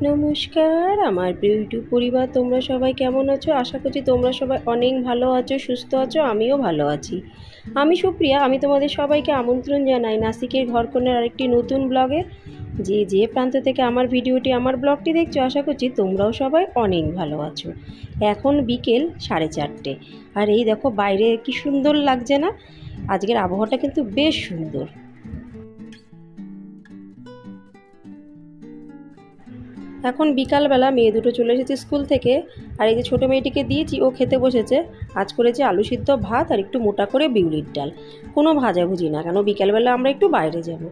নমস্কার আমার প্রিয় ইউটিউব পরিবার, তোমরা সবাই কেমন আছো? আশা করছি তোমরা সবাই অনেক ভালো আছো, সুস্থ আছো। আমিও ভালো আছি। আমি সুপ্রিয়া। আমি তোমাদের সবাইকে আমন্ত্রণ জানাই নাসিকের ঘরকন্যার আরেকটি নতুন ব্লগে। যে প্রান্ত থেকে আমার ভিডিওটি, আমার ব্লগটি দেখছো, আশা করছি তোমরাও সবাই অনেক ভালো আছো। এখন বিকেল 4:30, আর এই দেখো বাইরে কি সুন্দর লাগছে না? আজকের আবহাওয়াটা কিন্তু বেশ সুন্দর। এখন বিকালবেলা মেয়ে দুটো চলে এসেছে স্কুল থেকে, আর এই যে ছোটো মেয়েটিকে দিয়েছি, ও খেতে বসেছে। আজ করেছে আলু সিদ্ধ ভাত আর একটু মোটা করে বিউলির ডাল। কোনো ভাজাভুজি না, কেন বিকালবেলা আমরা একটু বাইরে যাব।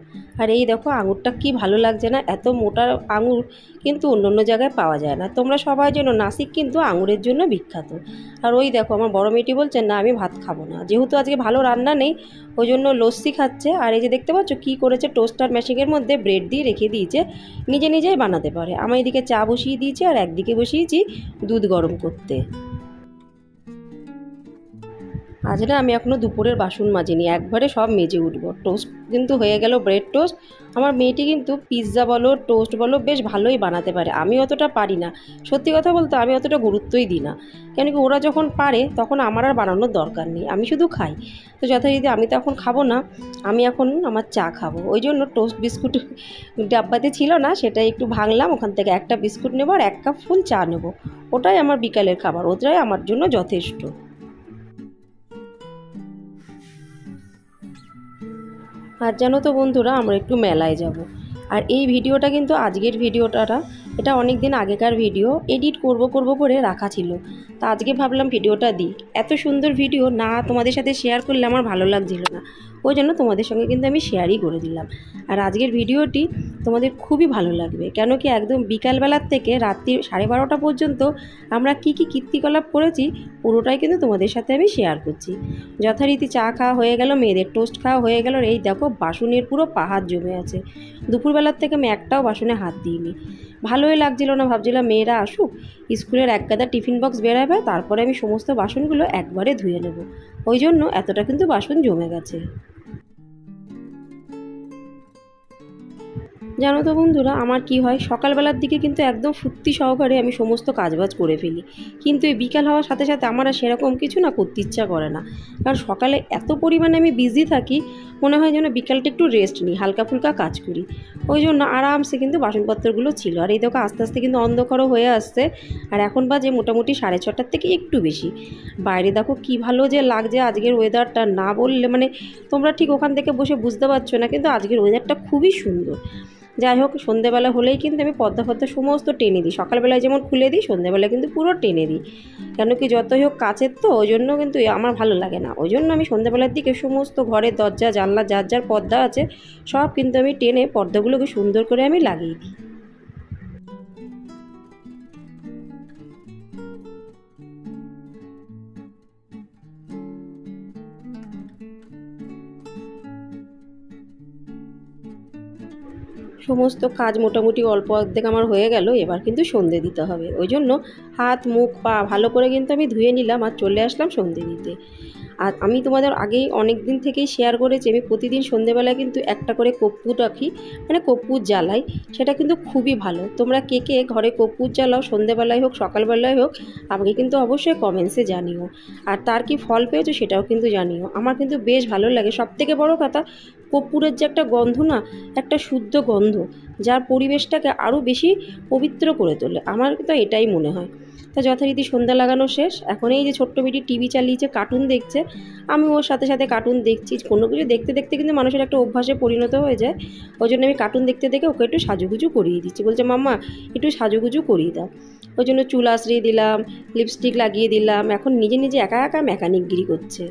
আর এই দেখো আঙুরটা কি ভালো লাগছে না? এত মোটা আঙুর কিন্তু অন্য অন্য জায়গায় পাওয়া যায় না। তোমরা সবাই জানো নাসিক কিন্তু আঙুরের জন্য বিখ্যাত। আর ওই দেখো আমার বড় মেয়েটি বলছে না আমি ভাত খাবো না, যেহেতু আজকে ভালো রান্না নেই ওই জন্য লস্যি খাচ্ছে। আর এই যে দেখতে পাচ্ছ কী করেছে, টোস্টার মেশিনের মধ্যে ব্রেড দিয়ে রেখে দিয়েছে, নিজে নিজেই বানাতে পারে। আমি এদিকে চা বসিয়ে দিয়েছি আর একদিকে বসিয়েছি দুধ গরম করতে। আজ না আমি এখনও দুপুরের বাসন মাজিনি, একবারে সব মেজে উঠবো। টোস্ট কিন্তু হয়ে গেল, ব্রেড টোস্ট। আমার মেয়েটি কিন্তু পিৎজা বলো টোস্ট বলো বেশ ভালোই বানাতে পারে, আমি অতটা পারি না। সত্যি কথা বলতে আমি অতটা গুরুত্বই দিই না, কেন কি ওরা যখন পারে তখন আমার আর বানানোর দরকার নেই, আমি শুধু খাই। তো যথারীতি আমি তো এখন খাবো না, আমি এখন আমার চা খাবো। ওই জন্য টোস্ট বিস্কুট ডাব্বাতে ছিল না, সেটাই একটু ভাঙলাম, ওখান থেকে একটা বিস্কুট নেবো আর 1 কাপ ফুল চা নেবো। ওটাই আমার বিকালের খাবার, ওটাই আমার জন্য যথেষ্ট। আর জানো তো বন্ধুরা, আমরা একটু মেলায় যাব। আর এই ভিডিওটা কিন্তু আজকের ভিডিওটা এটা অনেক দিন আগেকার ভিডিও, এডিট করব করে রাখা ছিল। তা আজকে ভাবলাম ভিডিওটা দিই। এত সুন্দর ভিডিও না তোমাদের সাথে শেয়ার করলে আমার ভালো লাগছিল না, ওই জন্য তোমাদের সঙ্গে কিন্তু আমি শেয়ারই করে দিলাম। আর আজকের ভিডিওটি তোমাদের খুবই ভালো লাগবে, কেন কি একদম বিকালবেলার থেকে রাত্রি 12:30 পর্যন্ত আমরা কি কীর্তিকলাপ করেছি পুরোটাই কিন্তু তোমাদের সাথে আমি শেয়ার করছি। যথারীতি চা খাওয়া হয়ে গেল, মেয়েদের টোস্ট খাওয়া হয়ে গেল। এই দেখো বাসনের পুরো পাহাড় জমে আছে। দুপুরবেলার থেকে আমি একটাও বাসনে হাত দিইনি, ভালোই লাগছিল না। ভাবছিলাম মেয়েরা আসুক, স্কুলের এক গাদা টিফিন বক্স বেরাবে, তারপরে আমি সমস্ত বাসনগুলো একবারে ধুয়ে নেব। ওই জন্য এতটা কিন্তু বাসন জমে গেছে। জানো তো বন্ধুরা, আমার কি হয়, সকালবেলার দিকে কিন্তু একদম ফুর্তি সহকারে আমি সমস্ত কাজবাজ করে ফেলি, কিন্তু এই বিকাল হওয়ার সাথে সাথে আমার আর সেরকম কিছু না করতে ইচ্ছা করে না। কারণ সকালে এত পরিমাণে আমি বিজি থাকি, মনে হয় যেন বিকালটা একটু রেস্ট নিই, হালকা ফুলকা কাজ করি। ওই জন্য আরামসে কিন্তু বাসনপত্রগুলো ছিল। আর এই দেখো আস্তে আস্তে কিন্তু অন্ধকারও হয়ে আসছে, আর এখন বাজে মোটামুটি 6:30 থেকে একটু বেশি। বাইরে দেখো কি ভালো যে লাগছে আজকের ওয়েদারটা, না বললে মানে তোমরা ঠিক ওখান থেকে বসে বুঝতে পারছো না, কিন্তু আজকের ওয়েদারটা খুবই সুন্দর। যাই হোক, সন্ধ্যেবেলা হলেই কিন্তু আমি পর্দা ফর্দা সমস্ত টেনে দিই। সকালবেলায় যেমন খুলে দিই, সন্ধ্যেবেলায় কিন্তু পুরো টেনে দিই। কেন কি যতই হোক কাছের তো, ওই জন্য কিন্তু আমার ভালো লাগে না। ওই জন্য আমি সন্ধ্যেবেলার দিকে সমস্ত ঘরের দরজা জানলা যার যার পর্দা আছে সব কিন্তু আমি টেনে পর্দাগুলোকে সুন্দর করে আমি লাগিয়ে দিই। সমস্ত কাজ মোটামুটি অল্প অর্ধেক আমার হয়ে গেল, এবার কিন্তু সন্ধে দিতে হবে। ওই জন্য হাত মুখ পা ভালো করে কিন্তু আমি ধুয়ে নিলাম আর চলে আসলাম সন্ধে দিতে। আর আমি তোমাদের আগেই অনেক দিন থেকেই শেয়ার করেছি, আমি প্রতিদিন সন্ধেবেলায় কিন্তু একটা করে কর্পূর রাখি, মানে কর্পূর জ্বালাই। সেটা কিন্তু খুবই ভালো। তোমরা কে কে ঘরে কর্পূর জ্বালাও, সন্ধেবেলায় হোক সকালবেলায় হোক, আমাকে কিন্তু অবশ্যই কমেন্টসে জানিও। আর তার কি ফল পেয়েছো সেটাও কিন্তু জানিও। আমার কিন্তু বেশ ভালো লাগে। সবথেকে বড় কথা, কর্পূরের যে একটা গন্ধ না, একটা শুদ্ধ গন্ধ, যার পরিবেশটাকে আরও বেশি পবিত্র করে তোলে, আমার তো এটাই মনে হয়। তা যথারীতি সন্ধ্যা লাগানো শেষ। এখন এই যে ছোট্ট বেটি টিভি চালিয়েছে, কার্টুন দেখছে, আমি ওর সাথে সাথে কার্টুন দেখছি। কোনো কিছু দেখতে দেখতে কিন্তু মানুষের একটা অভ্যাসে পরিণত হয়ে যায়। ওই জন্য আমি কার্টুন দেখতে দেখে ওকে একটু সাজুগুজু করিয়ে দিচ্ছি। বলছে মাম্মা একটু সাজুগুজু করিয়ে দাও। ওই জন্য চুল আঁচড়িয়ে দিলাম, লিপস্টিক লাগিয়ে দিলাম। এখন নিজে নিজে একা একা মেকানিকগিরি করছে।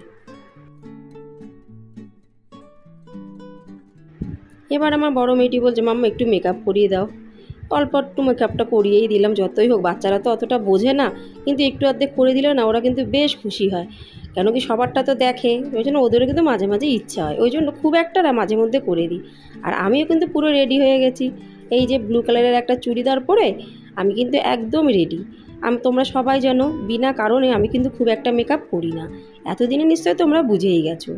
এবার আমার বড় মেয়েটি বলছে মাম্মা একটু মেকআপ করিয়ে দাও। অল্প একটু মেকআপটা করিয়েই দিলাম। যতই হোক বাচ্চারা তো অতটা বোঝে না, কিন্তু একটু অর্ধেক করে দিলে না ওরা কিন্তু বেশ খুশি হয়। কেন কি সবারটা তো দেখে, ওই জন্য ওদেরও কিন্তু মাঝে মাঝে ইচ্ছা হয়, ওই জন্য খুব একটা না মাঝে মধ্যে করে দিই। আর আমিও কিন্তু পুরো রেডি হয়ে গেছি। এই যে ব্লু কালারের একটা চুড়িদার পরে আমি কিন্তু একদম রেডি। তোমরা সবাই জানো বিনা কারণে আমি কিন্তু খুব একটা মেকআপ করি না, এতদিনে নিশ্চয়ই তোমরা বুঝেই গেছো।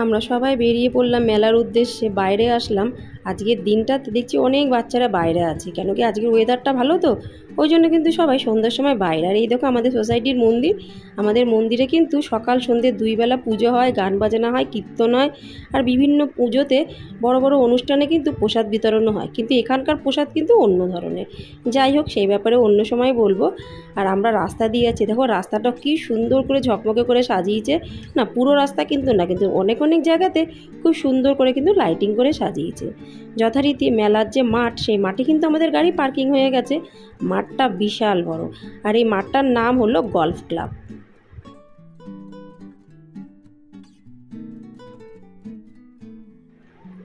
আমরা সবাই বেরিয়ে পড়লাম মেলার উদ্দেশ্যে। বাইরে আসলাম, আজকের দিনটাতে দেখছি অনেক বাচ্চারা বাইরে আছে, কেন কি আজকের ওয়েদারটা ভালো তো, ওই জন্য কিন্তু সবাই সন্ধ্যার সময় বাইরে। আর এই দেখো আমাদের সোসাইটির মন্দির, আমাদের মন্দিরে কিন্তু সকাল সন্ধ্যে 2 বেলা পুজো হয়, গান বাজনা হয়, কীর্তন হয়, আর বিভিন্ন পুজোতে বড় বড় অনুষ্ঠানে কিন্তু প্রসাদ বিতরণও হয়, কিন্তু এখানকার প্রসাদ কিন্তু অন্য ধরনের। যাই হোক, সেই ব্যাপারে অন্য সময় বলবো। আর আমরা রাস্তা দিয়ে যাচ্ছি, দেখো রাস্তাটা কি সুন্দর করে ঝকমকে করে সাজিয়েছে। না পুরো রাস্তা কিন্তু না, কিন্তু অনেক অনেক জায়গাতে খুব সুন্দর করে কিন্তু লাইটিং করে সাজিয়েছে। যথারীতি মেলার যে মাঠ, সেই মাঠে কিন্তু আমাদের গাড়ি পার্কিং হয়ে গেছে। মাঠটা বিশাল বড়, আর এই মাঠটার নাম হলো গলফ ক্লাব।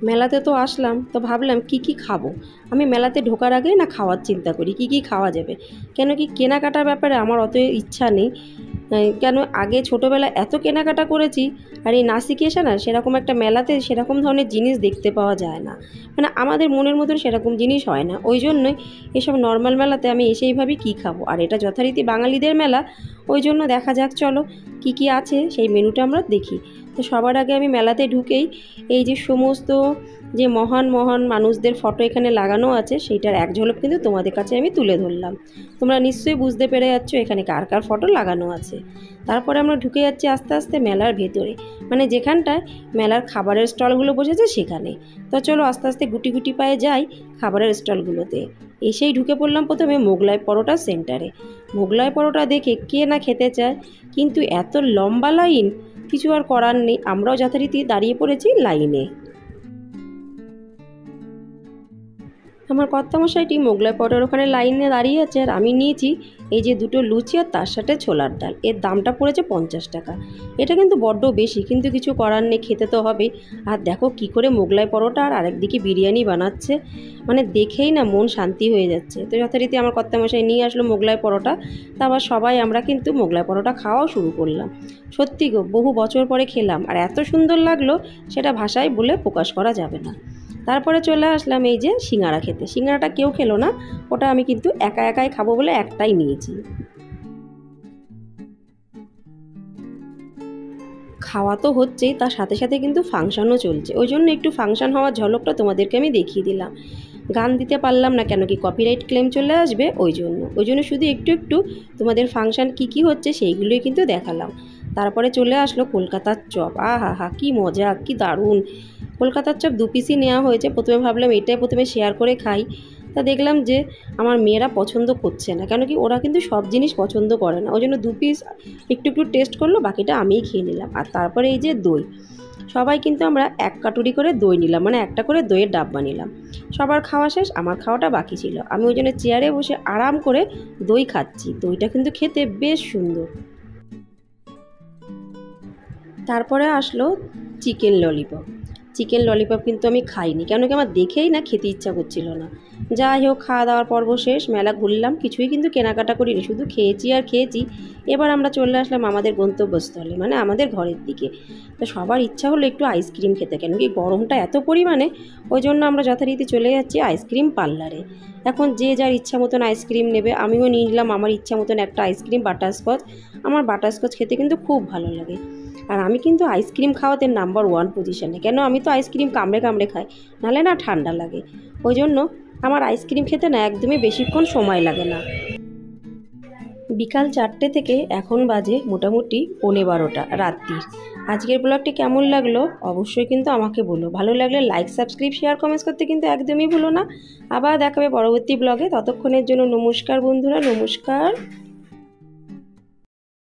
মেলাতে তো আসলাম, তো ভাবলাম কি কি খাবো। আমি মেলাতে ঢোকার আগেই না খাওয়ার চিন্তা করি কি কি খাওয়া যাবে, কেন কি কেনাকাটার ব্যাপারে আমার অত ইচ্ছা নেই। কেন আগে ছোটোবেলায় এত কেনাকাটা করেছি, আর এই নাসিকে এসে না সেরকম একটা মেলাতে সেরকম ধরনের জিনিস দেখতে পাওয়া যায় না, মানে আমাদের মনের মতন সেরকম জিনিস হয় না। ওই জন্যই এসব নর্মাল মেলাতে আমি এসেই ভাবি কী খাবো, আর এটা যথারীতি বাঙালিদের মেলা, ওই জন্য দেখা যাক চলো কি কি আছে সেই মেনুটা আমরা দেখি। তো সবার আগে আমি মেলাতে ঢুকেই এই যে সমস্ত যে মহান মহান মানুষদের ফটো এখানে লাগানো আছে, সেইটার এক ঝলক কিন্তু তোমাদের কাছে আমি তুলে ধরলাম। তোমরা নিশ্চয়ই বুঝতে পেরে যাচ্ছ এখানে কার কার ফটো লাগানো আছে। তারপরে আমরা ঢুকে যাচ্ছি আস্তে আস্তে মেলার ভেতরে, মানে যেখানটায় মেলার খাবারের স্টলগুলো বসেছে সেখানে। তো চলো আস্তে আস্তে গুটি গুটি পায়ে যাই খাবারের স্টলগুলোতে। এসেই ঢুকে পড়লাম প্রথমে মোগলাই পরোটা সেন্টারে। মোগলাই পরোটা দেখে কে না খেতে চায়, কিন্তু এত লম্বা লাইন, কিছু আর করার নেই, আমরাও যথারীতি দাঁড়িয়ে পড়েছি লাইনে। আমার কর্তামশাইটি মোগলাই পরোটার ওখানে লাইনে দাঁড়িয়ে আছে, আর আমি নিয়েছি এই যে 2টো লুচি আর তার সাথে ছোলার ডাল। এর দামটা পড়েছে 50 টাকা। এটা কিন্তু বড্ড বেশি, কিন্তু কিছু করার নেই, খেতে তো হবে। আর দেখো কি করে মোগলাই পরোটা আর আরেকদিকে বিরিয়ানি বানাচ্ছে, মানে দেখেই না মন শান্তি হয়ে যাচ্ছে। তো যথারীতি আমার কর্তামশাই নিয়ে আসলো মোগলাই পরোটা, তা আবার সবাই আমরা কিন্তু মোগলাই পরোটা খাওয়াও শুরু করলাম। সত্যি গো, বহু বছর পরে খেলাম, আর এত সুন্দর লাগলো সেটা ভাষায় বলে প্রকাশ করা যাবে না। তারপরে চলে আসলাম এই যে সিঙ্গারা খেতে। সিঙ্গারাটা কেউ খেলো না, ওটা আমি কিন্তু একা একাই খাবো বলে একটাই নিয়েছি। খাওয়া তো হচ্ছেই, তার সাথে সাথে কিন্তু ফাংশনও চলছে, ওই জন্য একটু ফাংশন হওয়ার ঝলকটা তোমাদেরকে আমি দেখিয়ে দিলাম। গান দিতে পারলাম না, কেন কি কপিরাইট ক্লেম চলে আসবে, ওই জন্য শুধু একটু একটু তোমাদের ফাংশন কি কি হচ্ছে সেইগুলোই কিন্তু দেখালাম। তারপরে চলে আসলো কলকাতার চপ। আহা হা, কি মজা, কি দারুণ। কলকাতার চপ 2 পিসই নেওয়া হয়েছে। প্রথমে ভাবলাম এটাই প্রথমে শেয়ার করে খাই, তা দেখলাম যে আমার মেয়েরা পছন্দ করছে না, কেন কি ওরা কিন্তু সব জিনিস পছন্দ করে না, ওই জন্য 2 পিস একটু একটু টেস্ট করলো, বাকিটা আমিই খেয়ে নিলাম। আর তারপরে এই যে দই, সবাই কিন্তু আমরা 1 কাটুরি করে দই নিলাম, মানে একটা করে দইয়ের ডাব্বা নিলাম। সবার খাওয়া শেষ, আমার খাওয়াটা বাকি ছিল। আমি ওই জন্য চেয়ারে বসে আরাম করে দই খাচ্ছি। দইটা কিন্তু খেতে বেশ সুন্দর। তারপরে আসলো চিকেন ললিপপ। চিকেন ললিপপ কিন্তু আমি খাইনি, কেন কি আমার দেখেই না খেতে ইচ্ছা করছিল না। যাই হোক, খাওয়া দাওয়ার পর্ব শেষ, মেলা ঘুরলাম, কিছুই কিন্তু কেনাকাটা করিনি, শুধু খেয়েছি আর খেয়েছি। এবার আমরা চলে আসলাম আমাদের গন্তব্যস্থলে, মানে আমাদের ঘরের দিকে। তো সবার ইচ্ছা হলো একটু আইসক্রিম খেতে, কেন কি গরমটা এত পরিমাণে, ওই জন্য আমরা যথারীতি চলে যাচ্ছি আইসক্রিম পার্লারে। এখন যে যার ইচ্ছা মতন আইসক্রিম নেবে, আমিও নিয়ে নিলাম আমার ইচ্ছা মতন একটা আইসক্রিম বাটারস্কচ। আমার বাটারস্কচ খেতে কিন্তু খুব ভালো লাগে, আর আমি কিন্তু আইসক্রিম খাওয়াতে নাম্বার 1 পজিশনে, কেন আমি তো আইসক্রিম কামড়ে কামড়ে খাই, নাহলে না ঠান্ডা লাগে। ওই জন্য আমার আইসক্রিম খেতে না একদমই বেশিক্ষণ সময় লাগে না। বিকাল 4টে থেকে এখন বাজে মোটামুটি 12:15 রাত্রির। আজকের ব্লগটি কেমন লাগলো অবশ্যই কিন্তু আমাকে বলো। ভালো লাগলে লাইক, সাবস্ক্রাইব, শেয়ার, কমেন্টস করতে কিন্তু একদমই ভুলো না। আবার দেখাবে পরবর্তী ব্লগে, ততক্ষণের জন্য নমস্কার বন্ধুরা, নমস্কার।